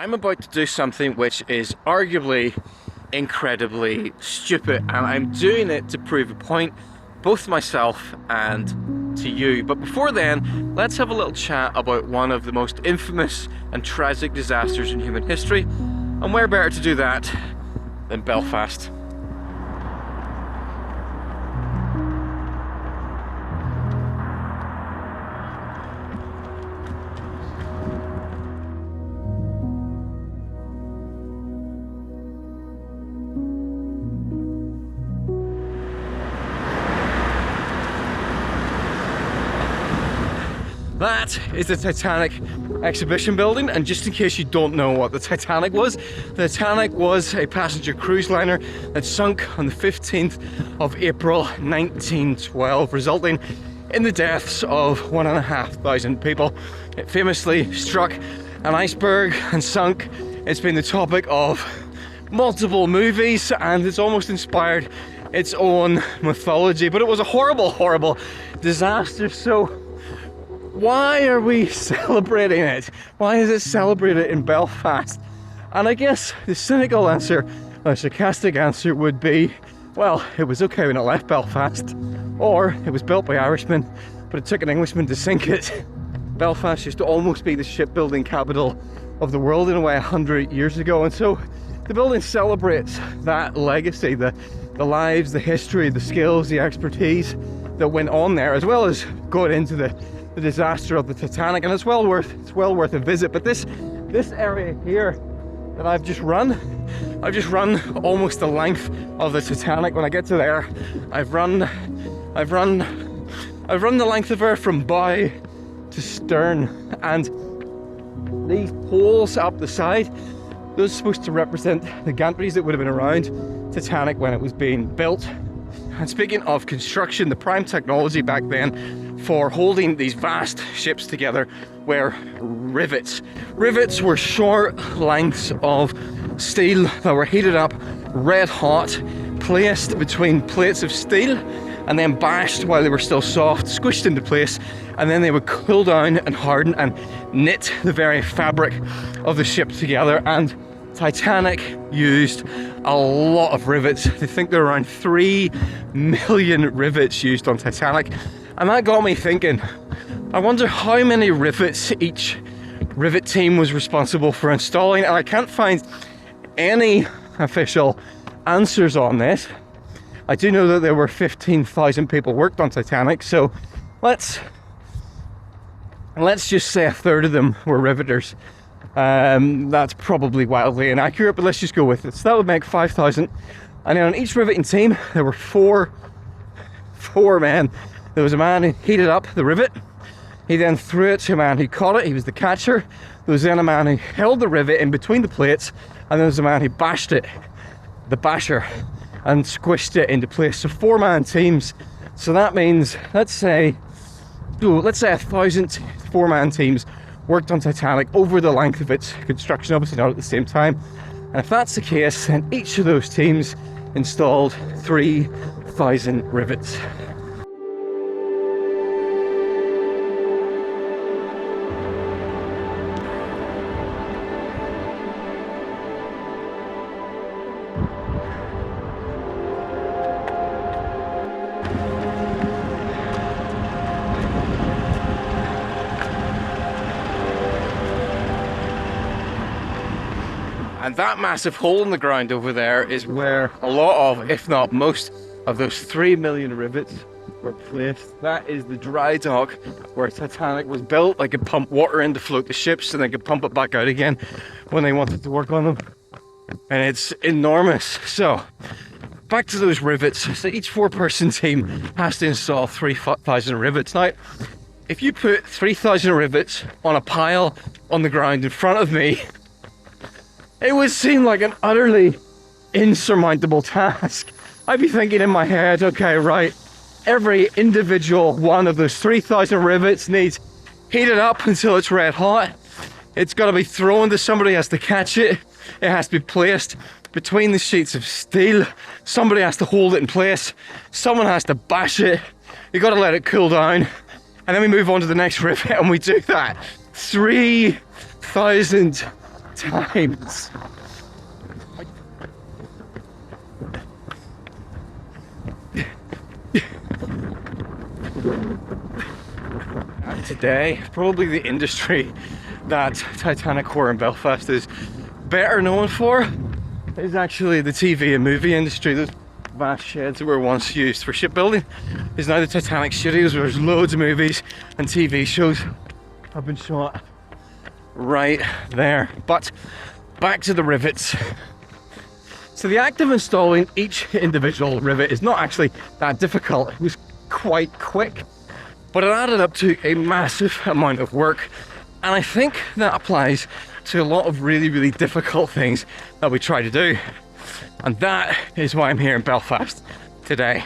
I'm about to do something which is arguably incredibly stupid, and I'm doing it to prove a point, both to myself and to you. But before then, let's have a little chat about one of the most infamous and tragic disasters in human history, and where better to do that than Belfast. That is the Titanic exhibition building, and just in case you don't know what the Titanic was a passenger cruise liner that sunk on the 15th of April 1912, resulting in the deaths of 1,500 people. It famously struck an iceberg and sunk. It's been the topic of multiple movies, and it's almost inspired its own mythology, but it was a horrible, horrible disaster. So why are we celebrating it? Why is it celebrated in Belfast? And I guess the cynical answer, or sarcastic answer, would be, well, it was okay when it left Belfast, or it was built by Irishmen, but it took an Englishman to sink it. Belfast used to almost be the shipbuilding capital of the world in a way 100 years ago, and so the building celebrates that legacy, the lives, the history, the skills, the expertise that went on there, as well as going into the disaster of the Titanic, and it's well worth a visit. But this area here that I've just run almost the length of the Titanic. When I get to there, I've run the length of her from bow to stern, and these poles up the side, those are supposed to represent the gantries that would have been around Titanic when it was being built. And speaking of construction, the prime technology back then for holding these vast ships together were rivets. Rivets were short lengths of steel that were heated up red hot, placed between plates of steel, and then bashed while they were still soft, squished into place, and then they would cool down and harden and knit the very fabric of the ship together. And Titanic used a lot of rivets. They think there were around 3 million rivets used on Titanic. And that got me thinking, I wonder how many rivets each rivet team was responsible for installing. And I can't find any official answers on this. I do know that there were 15,000 people worked on Titanic, so let's just say a third of them were riveters. That's probably wildly inaccurate, but let's just go with it. So that would make 5,000. And then on each riveting team, there were four men. There was a man who heated up the rivet. He then threw it to a man who caught it. He was the catcher. There was then a man who held the rivet in between the plates, and there was a man who bashed it, the basher, and squished it into place. So 4-man teams. So that means, let's say 1,000 4-man teams worked on Titanic over the length of its construction, obviously not at the same time. And if that's the case, then each of those teams installed 3,000 rivets. And that massive hole in the ground over there is where a lot of, if not most, of those 3 million rivets were placed. That is the dry dock where Titanic was built. They could pump water in to float the ships, and they could pump it back out again when they wanted to work on them. And it's enormous. So back to those rivets. So each 4-person team has to install 3,000 rivets. Now, if you put 3,000 rivets on a pile on the ground in front of me, it would seem like an utterly insurmountable task. I'd be thinking in my head, okay, right, every individual one of those 3,000 rivets needs heated up until it's red hot. It's got to be thrown to somebody, has to catch it. It has to be placed between the sheets of steel. Somebody has to hold it in place. Someone has to bash it. You got to let it cool down. And then we move on to the next rivet, and we do that 3,000 times. And today, probably the industry that Titanic Horror in Belfast is better known for is actually the TV and movie industry. Those vast sheds that were once used for shipbuilding is now the Titanic studios, where there's loads of movies and TV shows have been shot right there. But back to the rivets. So the act of installing each individual rivet is not actually that difficult. It was quite quick, but it added up to a massive amount of work. And I think that applies to a lot of really difficult things that we try to do. And that is why I'm here in Belfast today.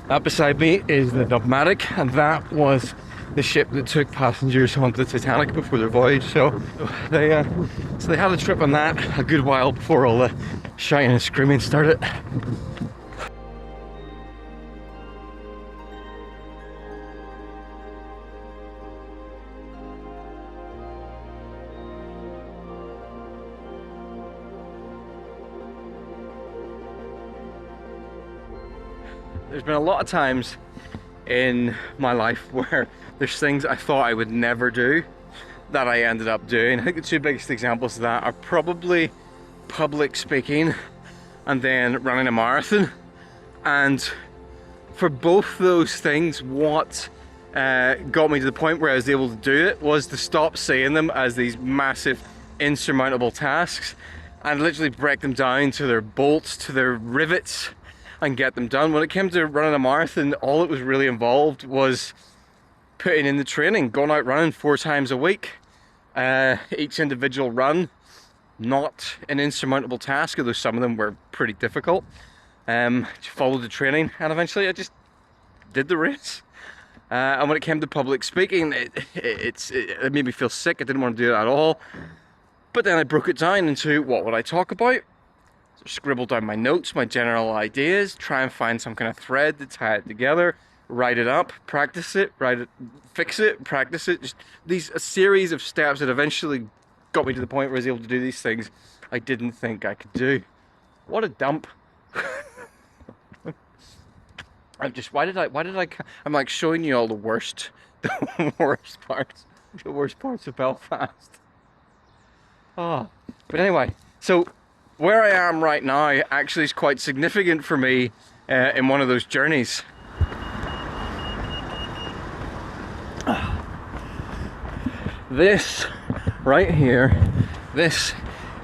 That beside me is the Dogmatic, and that was the ship that took passengers onto the Titanic before their voyage. So they had a trip on that a good while before all the shouting and screaming started. There's been a lot of times in my life where there's things I thought I would never do that I ended up doing. I think the two biggest examples of that are probably public speaking and then running a marathon. And for both those things, what got me to the point where I was able to do it was to stop seeing them as these massive insurmountable tasks and literally break them down to their bolts, to their rivets, and get them done. When it came to running a marathon, all it was really involved was putting in the training, going out running 4 times a week. Each individual run, not an insurmountable task, although some of them were pretty difficult. Followed the training, and eventually I just did the race. And when it came to public speaking, it made me feel sick. I didn't want to do it at all. But then I broke it down into what would I talk about? Scribble down my notes, my general ideas, try and find some kind of thread to tie it together, write it up, practice it, fix it, practice it. Just a series of steps that eventually got me to the point where I was able to do these things I didn't think I could do. What a dump. I'm like showing you all the worst parts of Belfast. Oh, but anyway, so where I am right now actually is quite significant for me in one of those journeys. This right here, this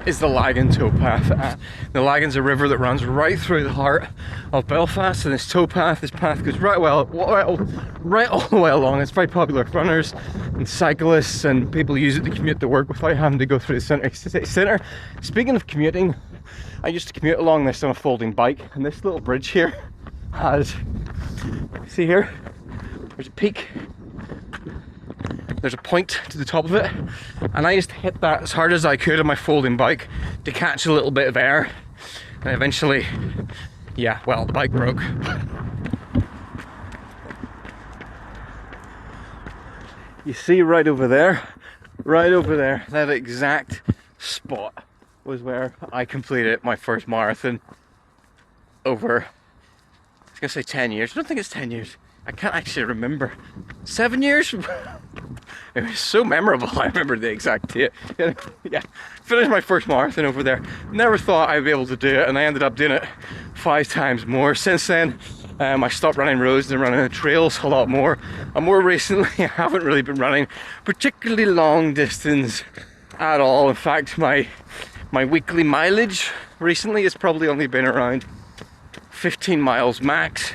is the Lagan towpath. The Lagan's a river that runs right through the heart of Belfast, and this towpath, this path goes right all the way along. It's very popular with runners and cyclists, and people use it to commute to work without having to go through the city centre. Speaking of commuting, I used to commute along this on a folding bike, and this little bridge here has, see here, there's a peak. There's a point to the top of it, and I just hit that as hard as I could on my folding bike to catch a little bit of air, and eventually, yeah, well, the bike broke. You see right over there, that exact spot was where I completed my first marathon over, I was gonna say 10 years, I don't think it's 10 years. I can't actually remember. 7 years? It was so memorable, I remember the exact date. Yeah, finished my first marathon over there. Never thought I'd be able to do it, and I ended up doing it 5 times more. Since then, I stopped running roads and running trails a lot more. And more recently, I haven't really been running particularly long distance at all. In fact, my weekly mileage recently has probably only been around 15 miles max.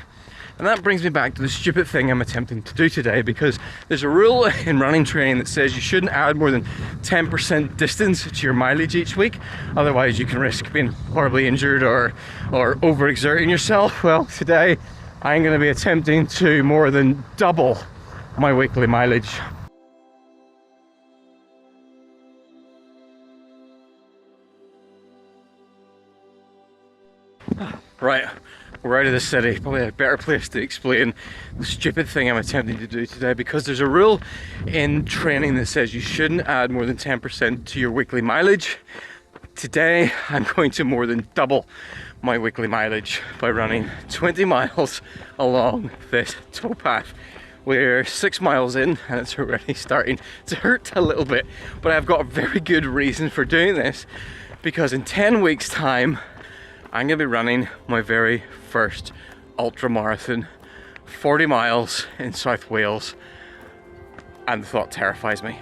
And that brings me back to the stupid thing I'm attempting to do today, because there's a rule in running training that says you shouldn't add more than 10% distance to your mileage each week, otherwise you can risk being horribly injured or overexerting yourself. Well, today I'm going to be attempting to more than double my weekly mileage. Right, We're out of the city, probably a better place to explain the stupid thing I'm attempting to do today, because there's a rule in training that says you shouldn't add more than 10% to your weekly mileage. Today, I'm going to more than double my weekly mileage by running 20 miles along this towpath. We're 6 miles in and it's already starting to hurt a little bit, but I've got a very good reason for doing this, because in 10 weeks time I'm going to be running my very first ultra marathon, 40 miles in South Wales, and the thought terrifies me.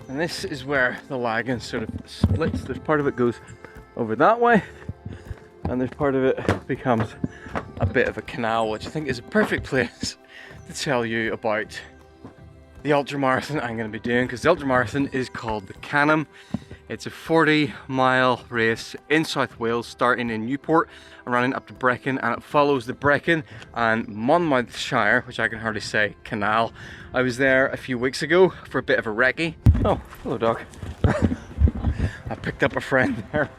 And this is where the lagoon sort of splits. There's part of it goes over that way, and there's part of it becomes a bit of a canal, which I think is a perfect place to tell you about the ultramarathon I'm going to be doing, because the ultramarathon is called the Canam. It's a 40-mile race in South Wales, starting in Newport and running up to Brecon, and it follows the Brecon and Monmouthshire, which I can hardly say, canal. I was there a few weeks ago for a bit of a recce. Oh, hello dog. I picked up a friend there.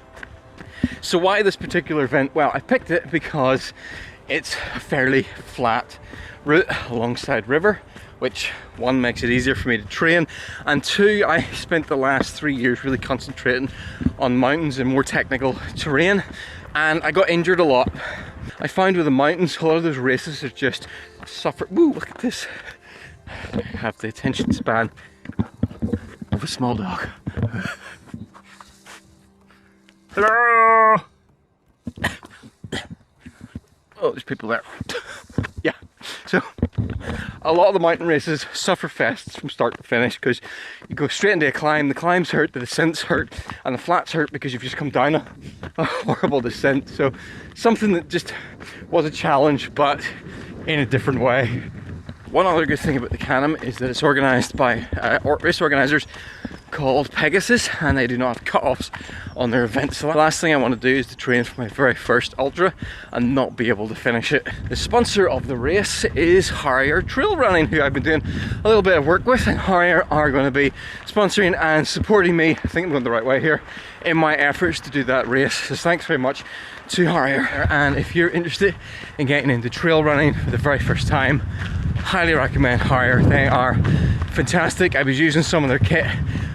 So why this particular event? Well, I picked it because it's a fairly flat route alongside river, which one, makes it easier for me to train, and two, I spent the last 3 years really concentrating on mountains and more technical terrain, and I got injured a lot. I find with the mountains, a lot of those races are just suffer. Woo, look at this. I have the attention span of a small dog. Hello! Oh, there's people there. Yeah, so a lot of the mountain races suffer fests from start to finish, because you go straight into a climb, the climbs hurt, the descents hurt, and the flats hurt because you've just come down a horrible descent. So something that just was a challenge, but in a different way. One other good thing about the Canam is that it's organised by race organisers called Pegasus, and they do not have cut-offs on their events. So the last thing I want to do is to train for my very first ultra and not be able to finish it. The sponsor of the race is Harrier Trail Running, who I've been doing a little bit of work with, and Harrier are going to be sponsoring and supporting me, I think I'm going the right way here, in my efforts to do that race. So thanks very much to Harrier. And if you're interested in getting into trail running for the very first time, highly recommend Harrier. They are fantastic. I was using some of their kit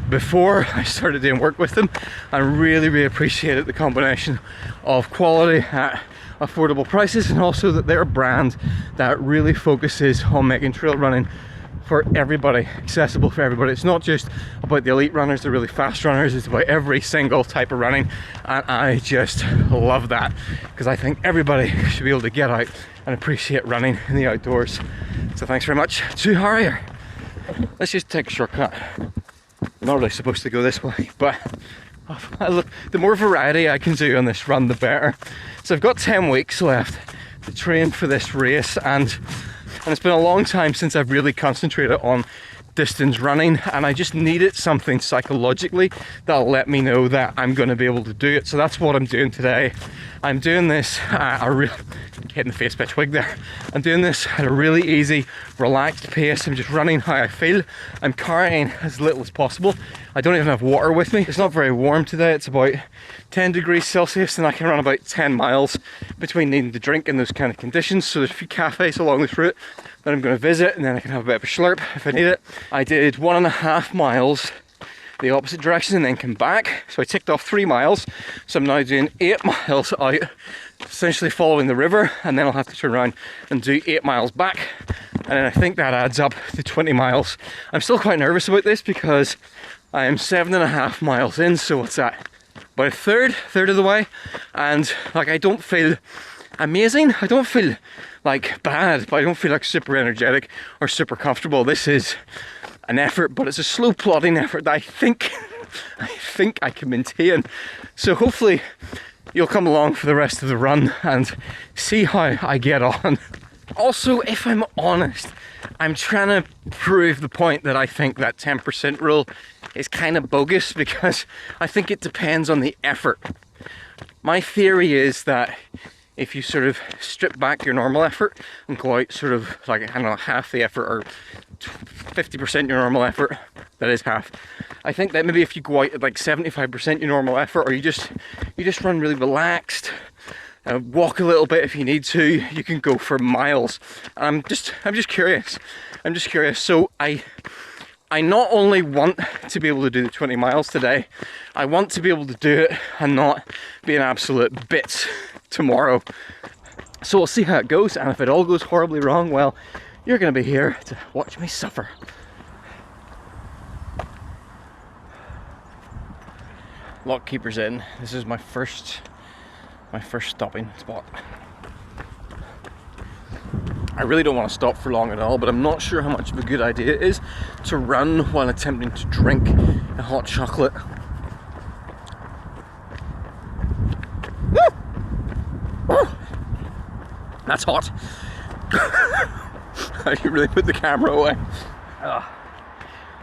before I started doing work with them. I really appreciated the combination of quality at affordable prices, and also that they're a brand that really focuses on making trail running for everybody, accessible for everybody. It's not just about the elite runners, the really fast runners, it's about every single type of running, and I just love that, because I think everybody should be able to get out and appreciate running in the outdoors. So thanks very much to Harrier. Let's just take a shortcut. I'm not really supposed to go this way, but look, the more variety I can do on this run, the better. So I've got 10 weeks left to train for this race, and it's been a long time since I've really concentrated on distance running, and I just needed something psychologically that'll let me know that I'm going to be able to do it. So that's what I'm doing today. I'm doing this hitting the face pitch wig there. I'm doing this at a really easy, relaxed pace. I'm just running how I feel. I'm carrying as little as possible. I don't even have water with me. It's not very warm today. It's about 10 degrees Celsius, and I can run about 10 miles between needing to drink in those kind of conditions. So there's a few cafes along this route that I'm going to visit, and then I can have a bit of a slurp if I need it. I did 1.5 miles the opposite direction and then come back. So I ticked off 3 miles. So I'm now doing 8 miles out, essentially following the river, and then I'll have to turn around and do 8 miles back. And then I think that adds up to 20 miles. I'm still quite nervous about this because I am 7.5 miles in. So what's that? About a third of the way. And like, I don't feel amazing. I don't feel like bad, but I don't feel like super energetic or super comfortable. This is an effort, but it's a slow plodding effort that I think I can maintain. So hopefully you'll come along for the rest of the run and see how I get on. Also, if I'm honest, I'm trying to prove the point that I think that 10% rule is kind of bogus, because I think it depends on the effort. My theory is that if you sort of strip back your normal effort and go out sort of like, I don't know, half the effort or 50% your normal effort, that is half. I think that maybe if you go out at like 75% your normal effort, or you just run really relaxed, walk a little bit if you need to, you can go for miles. I'm just curious. So I not only want to be able to do the 20 miles today, I want to be able to do it and not be an absolute bits tomorrow. So we'll see how it goes, and if it all goes horribly wrong, well, you're going to be here to watch me suffer. Lock keepers in. This is my first stopping spot. I really don't want to stop for long at all, but I'm not sure how much of a good idea it is to run while attempting to drink a hot chocolate. That's hot. I should really put the camera away.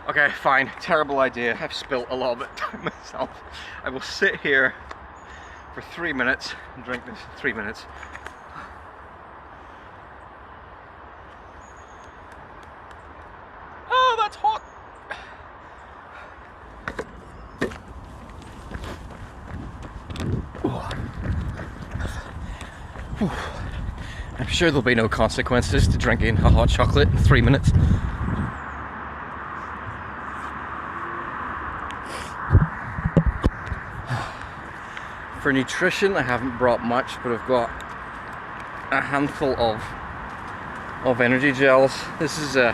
Okay, fine. Terrible idea. I've spilt a lot of it down myself. I will sit here for 3 minutes and drink this in 3 minutes. Oh, that's hot. I'm sure there'll be no consequences to drinking a hot chocolate in 3 minutes. For nutrition, I haven't brought much, but I've got a handful of energy gels. This is I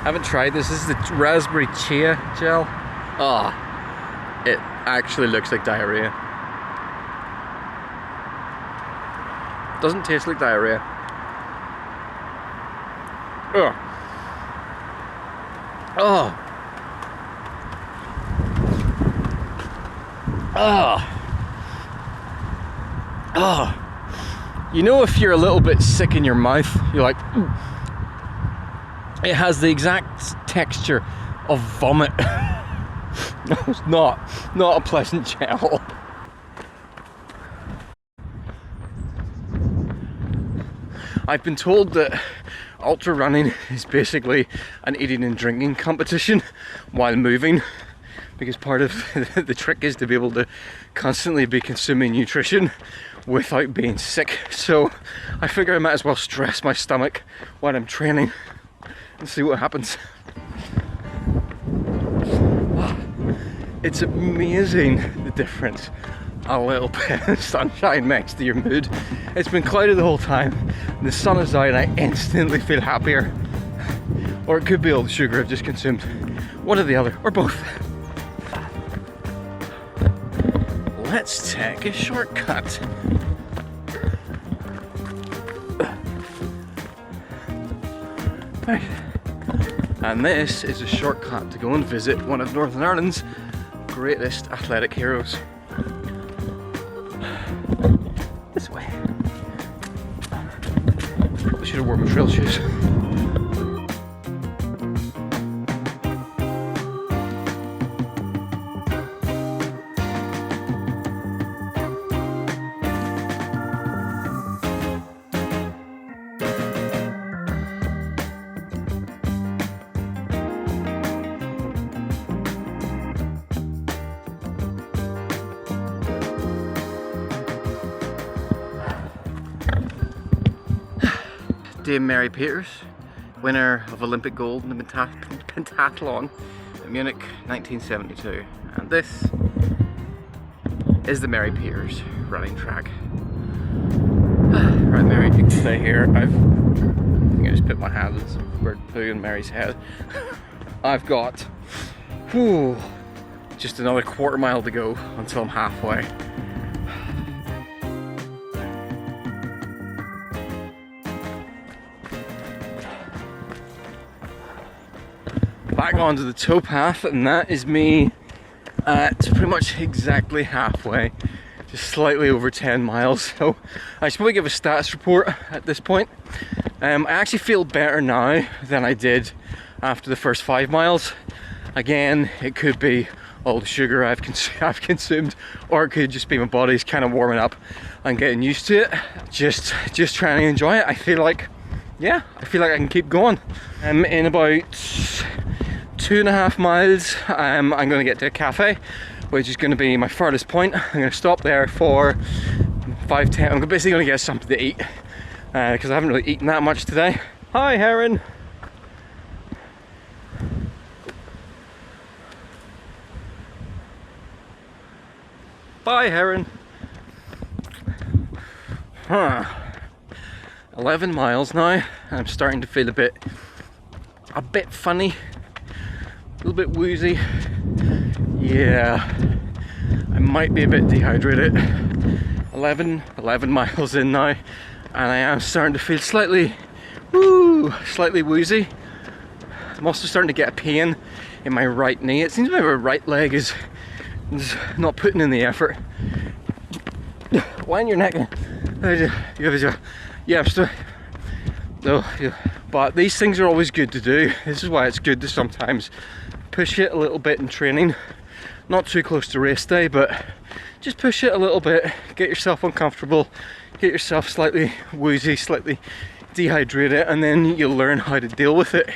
haven't tried this. This is the raspberry chia gel. It actually looks like diarrhea. Doesn't taste like diarrhea. You know, if you're a little bit sick in your mouth, you're like, it has the exact texture of vomit. No, it's not a pleasant gel. I've been told that ultra running is basically an eating and drinking competition while moving, because part of the trick is to be able to constantly be consuming nutrition without being sick. So I figure I might as well stress my stomach while I'm training and see what happens. It's amazing the difference a little bit of sunshine makes to your mood. It's been cloudy the whole time, and the sun is out and I instantly feel happier. Or it could be all the sugar I've just consumed. One or the other, or both. Let's take a shortcut. Right. And this is a shortcut to go and visit one of Northern Ireland's greatest athletic heroes. This way. I should have worn my trail shoes. Dame Mary Peters, winner of Olympic gold in the pentathlon in Munich 1972. And this is the Mary Peters running track. Right, Mary, you can stay here. I think I just put my hand in some bird poo in Mary's head. I've got just another quarter mile to go until I'm halfway. Back onto the towpath, and that is me at pretty much exactly halfway, just slightly over 10 miles. So I should probably give a stats report at this point. I actually feel better now than I did after the first 5 miles. Again, it could be all the sugar I've consumed, or it could just be my body's kind of warming up and getting used to it. Just trying to enjoy it. I feel like, yeah, I feel like I can keep going. In about 2.5 miles, I'm going to get to a cafe, which is going to be my furthest point. I'm going to stop there for 5-10. I'm basically going to get something to eat because I haven't really eaten that much today. Hi, Heron. Bye, Heron. 11 miles now. I'm starting to feel a bit funny, a little bit woozy. Yeah, I might be a bit dehydrated. 11 miles in now, and I am starting to feel slightly woozy. I'm also starting to get a pain in my right knee. It seems like my right leg is not putting in the effort. Wind your neck. Yeah, but these things are always good to do. This is why it's good to sometimes push it a little bit in training. Not too close to race day, but just push it a little bit. Get yourself uncomfortable, get yourself slightly woozy, slightly dehydrated, and then you'll learn how to deal with it.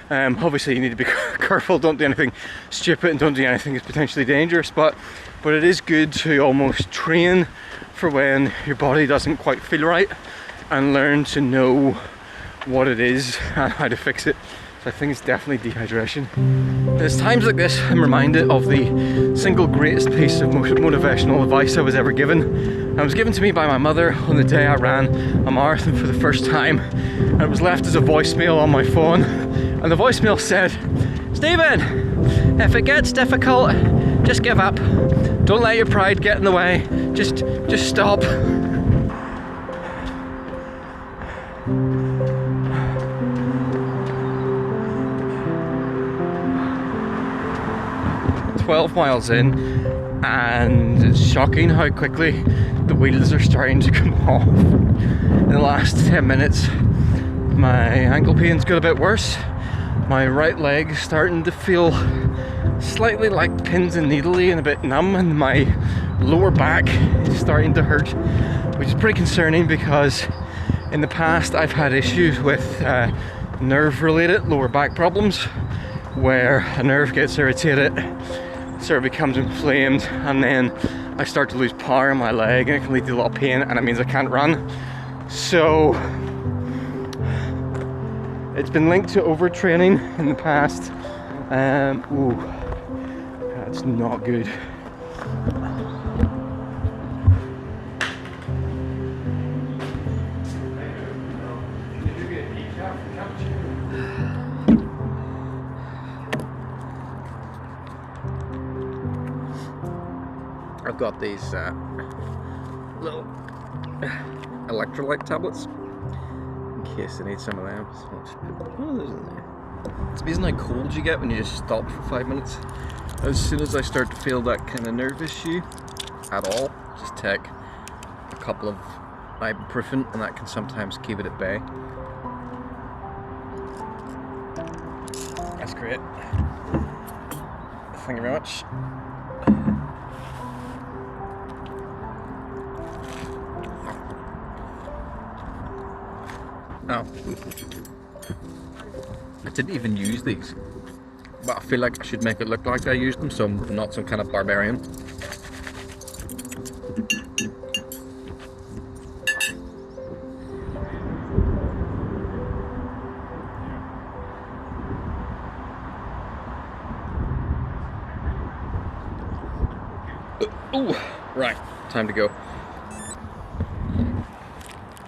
Obviously you need to be careful, don't do anything stupid and don't do anything that's potentially dangerous, but it is good to almost train for when your body doesn't quite feel right and learn to know what it is and how to fix it. So I think it's definitely dehydration. There's times like this I'm reminded of the single greatest piece of motivational advice I was ever given. It was given to me by my mother on the day I ran a marathon for the first time, and it was left as a voicemail on my phone. And the voicemail said, "Stephen, if it gets difficult, just give up. Don't let your pride get in the way. Just stop." "12 miles in, and it's shocking how quickly the wheels are starting to come off. In the last 10 minutes, my ankle pain's got a bit worse. My right leg starting to feel slightly like pins and needly and a bit numb, and my lower back is starting to hurt, which is pretty concerning because in the past I've had issues with nerve-related lower back problems where a nerve gets irritated, sort of becomes inflamed, and then I start to lose power in my leg and it can lead to a lot of pain, and it means I can't run. So it's been linked to overtraining in the past. Ooh, that's not good. I've got these little electrolyte tablets in case I need some of them. So I'll just put one of those in there. It's amazing how cold you get when you just stop for 5 minutes. As soon as I start to feel that kind of nerve issue at all, just take a couple of ibuprofen, and that can sometimes keep it at bay. That's great. Thank you very much. Oh. I didn't even use these, but I feel like I should make it look like I used them, so I'm not some kind of barbarian. Ooh, right, time to go.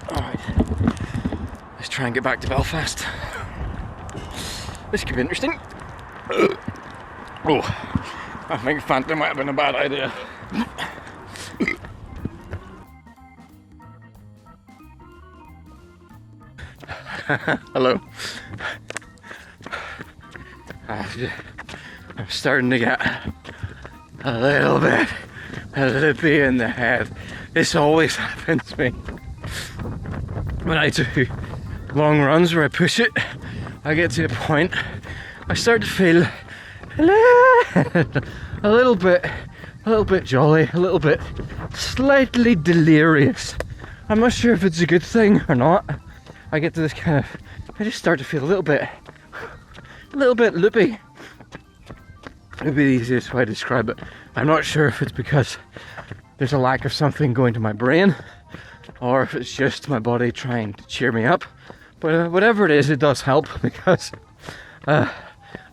Alright, let's try and get back to Belfast. This could be interesting. Oh, I think Fanta might have been a bad idea. Hello. I'm starting to get a little bit lippy in the head. This always happens to me when I do long runs where I push it. I get to a point, I start to feel a a little bit jolly, a little bit slightly delirious. I'm not sure if it's a good thing or not. I get to this kind of, I just start to feel a little bit loopy. Would be the easiest way to describe it. I'm not sure if it's because there's a lack of something going to my brain, or if it's just my body trying to cheer me up. But whatever it is, it does help, because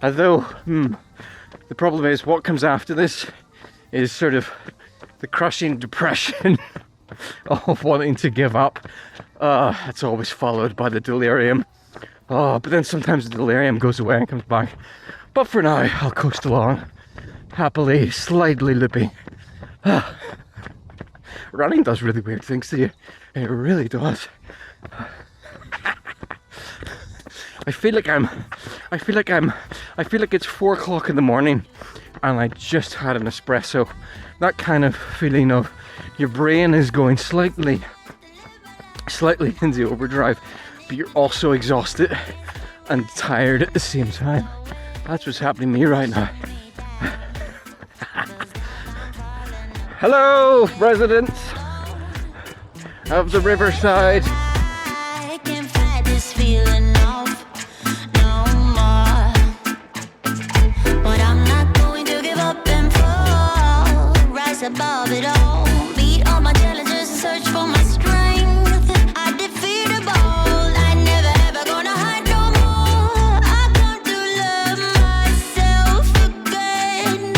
although the problem is what comes after this is sort of the crushing depression of wanting to give up. It's always followed by the delirium. But then sometimes the delirium goes away and comes back. But for now, I'll coast along, happily, slightly loopy. Running does really weird things to you. It really does. I feel like it's 4 o'clock in the morning and I just had an espresso. That kind of feeling of your brain is going slightly into overdrive, but you're also exhausted and tired at the same time. That's what's happening to me right now. Hello, residents of the riverside. I can't fight this feeling off no more, but I'm not going to give up and fall. Rise above it all, beat all my challenges and search for my strength. I defeat a ball, I never ever gonna hide no more. I come to love myself again.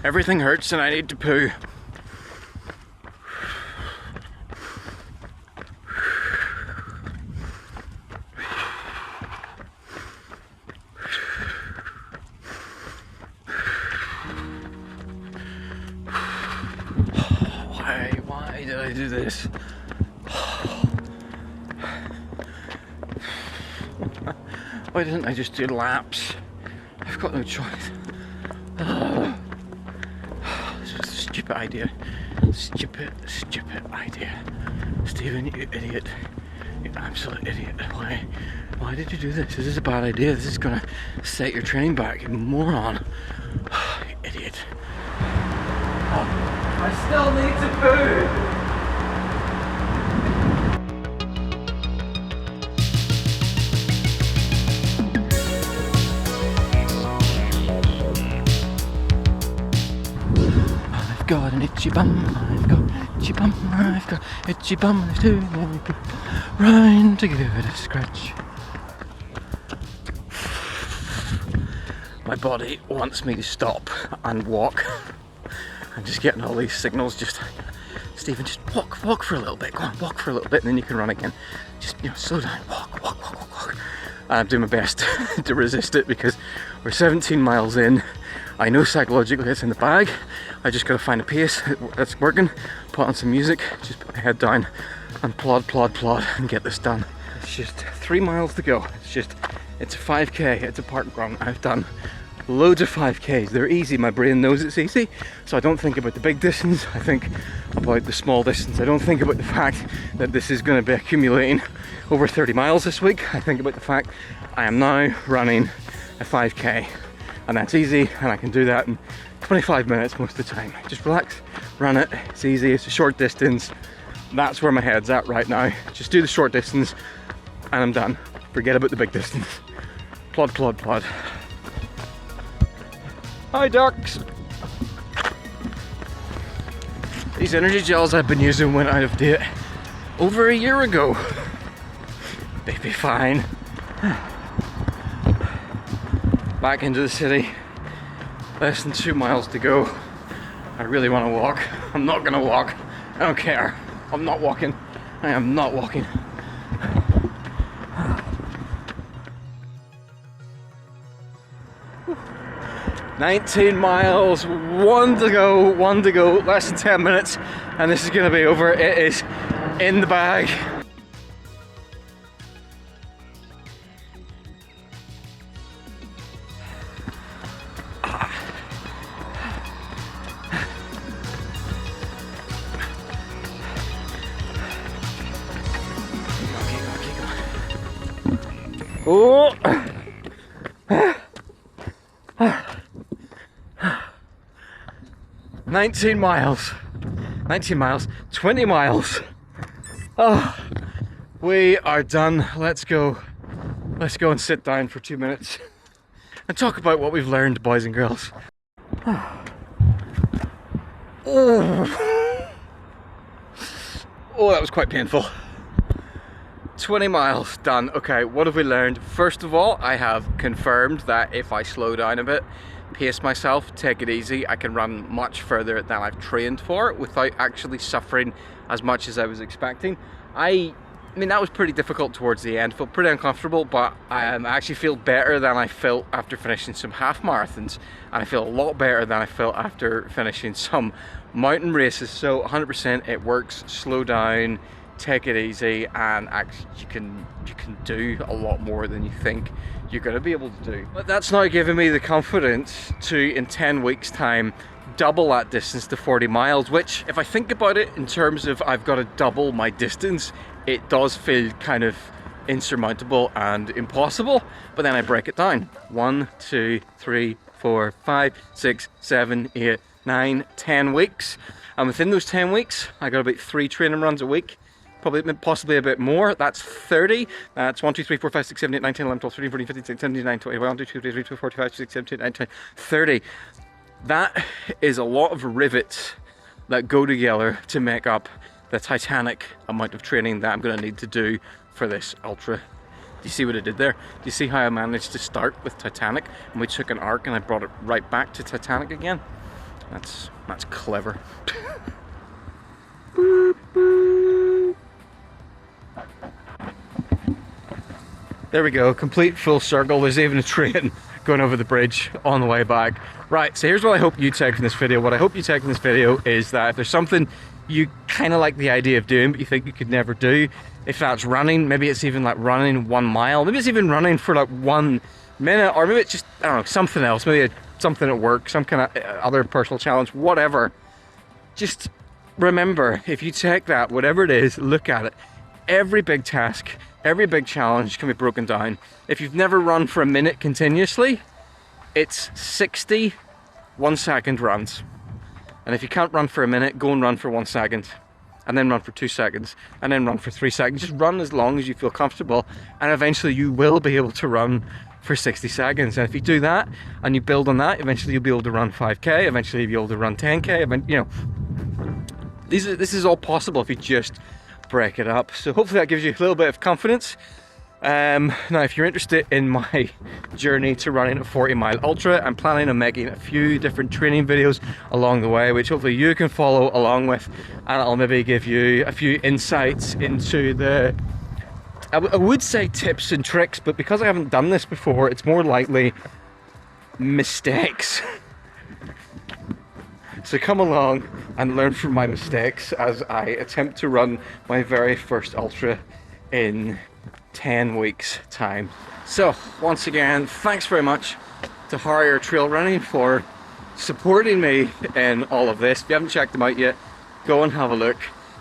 Everything hurts and I need to poo. Why did I do this? Why didn't I just do laps? I've got no choice. Stupid idea. Stupid idea. Stephen, you idiot. You absolute idiot. Why did you do this? This is a bad idea. This is gonna set your training back, you moron. You idiot. I still need to poo. I've got an itchy bum, I've got itchy bum, I've got itchy bum, there's too many people round to give it a scratch. My body wants me to stop and walk. I'm just getting all these signals, just, Stephen, just walk for a little bit, go on, walk for a little bit and then you can run again. Just, slow down, walk. I'm doing my best to resist it because we're 17 miles in. I know psychologically it's in the bag. I just gotta find a pace that's working, put on some music, just put my head down and plod and get this done. It's just 3 miles to go. It's a 5k, it's a park run. I've done loads of 5ks. They're easy, my brain knows it's easy. So I don't think about the big distance, I think about the small distance. I don't think about the fact that this is gonna be accumulating over 30 miles this week. I think about the fact I am now running a 5k. And that's easy, and I can do that in 25 minutes most of the time. Just relax, run it, it's easy, it's a short distance. That's where my head's at right now. Just do the short distance, and I'm done. Forget about the big distance. Plod. Hi ducks! These energy gels I've been using went out of date over a year ago. They'd be fine. Back into the city, less than 2 miles to go. I really want to walk. I'm not gonna walk. I don't care. I'm not walking. I am not walking. Whew. 19 miles, one to go, less than 10 minutes, and this is gonna be over. It is in the bag. Oh! 19 miles. 19 miles. 20 miles. Oh, we are done. Let's go. Let's go and sit down for 2 minutes and talk about what we've learned, boys and girls. Oh, that was quite painful. 20 miles done. Okay, what have we learned? First of all, I have confirmed that if I slow down a bit, pace myself, take it easy, I can run much further than I've trained for without actually suffering as much as I was expecting. I mean, that was pretty difficult towards the end, felt pretty uncomfortable, but I actually feel better than I felt after finishing some half marathons, and I feel a lot better than I felt after finishing some mountain races. So 100% it works. Slow down, take it easy, and actually you can do a lot more than you think you're going to be able to do. But that's now giving me the confidence to, in 10 weeks time, double that distance to 40 miles, which, if I think about it in terms of I've got to double my distance, it does feel kind of insurmountable and impossible. But then I break it down. 1, 2, 3, 4, 5, 6, 7, 8, 9, 10 weeks. And within those 10 weeks, I got about 3 training runs a week. Probably, possibly a bit more. That's 30. That's 1, 2, 3, 4, 5, 6, 7, 8, 9, 10, 11, 12, 13, 14, 15, 16, 17, 19, 20, 1, 2, 3, 4, 5, 6, 7, 8, 9, 10, 30. That is a lot of rivets that go together to make up the Titanic amount of training that I'm going to need to do for this ultra. Do you see what I did there? Do you see how I managed to start with Titanic and we took an arc and I brought it right back to Titanic again? That's clever. Boop, boop. There we go, complete full circle. There's even a train going over the bridge on the way back. Right, so here's what I hope you take from this video. What I hope you take from this video is that if there's something you kind of like the idea of doing but you think you could never do, if that's running, maybe it's even like running 1 mile, maybe it's even running for like 1 minute, or maybe it's just, I don't know, something else, maybe something at work, some kind of other personal challenge, whatever. Just remember, if you take that, whatever it is, look at it. Every big task, every big challenge can be broken down. If you've never run for a minute continuously, it's 60 1-second runs. And if you can't run for a minute, go and run for 1 second, and then run for 2 seconds, and then run for 3 seconds. Just run as long as you feel comfortable, and eventually you will be able to run for 60 seconds. And if you do that, and you build on that, eventually you'll be able to run 5K, eventually you'll be able to run 10K, you know. This is all possible if you just break it up. So hopefully that gives you a little bit of confidence. Now, if you're interested in my journey to running a 40-mile ultra, I'm planning on making a few different training videos along the way, which hopefully you can follow along with, and I'll maybe give you a few insights into the, I would say tips and tricks, but because I haven't done this before, it's more likely mistakes. So come along and learn from my mistakes as I attempt to run my very first ultra in 10 weeks time. So once again, thanks very much to Harrier Trail Running for supporting me in all of this. If you haven't checked them out yet, go and have a look.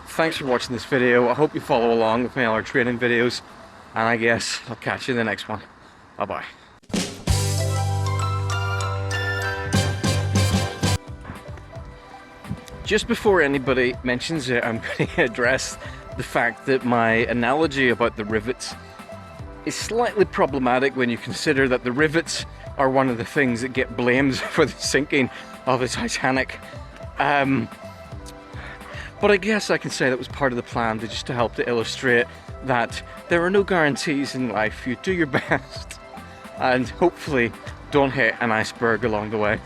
Thanks for watching this video. I hope you follow along with my other training videos, and I guess I'll catch you in the next one. Bye bye. Just before anybody mentions it, I'm going to address the fact that my analogy about the rivets is slightly problematic when you consider that the rivets are one of the things that get blamed for the sinking of the Titanic. But I guess I can say that was part of the plan, just to help to illustrate that there are no guarantees in life. You do your best and hopefully don't hit an iceberg along the way.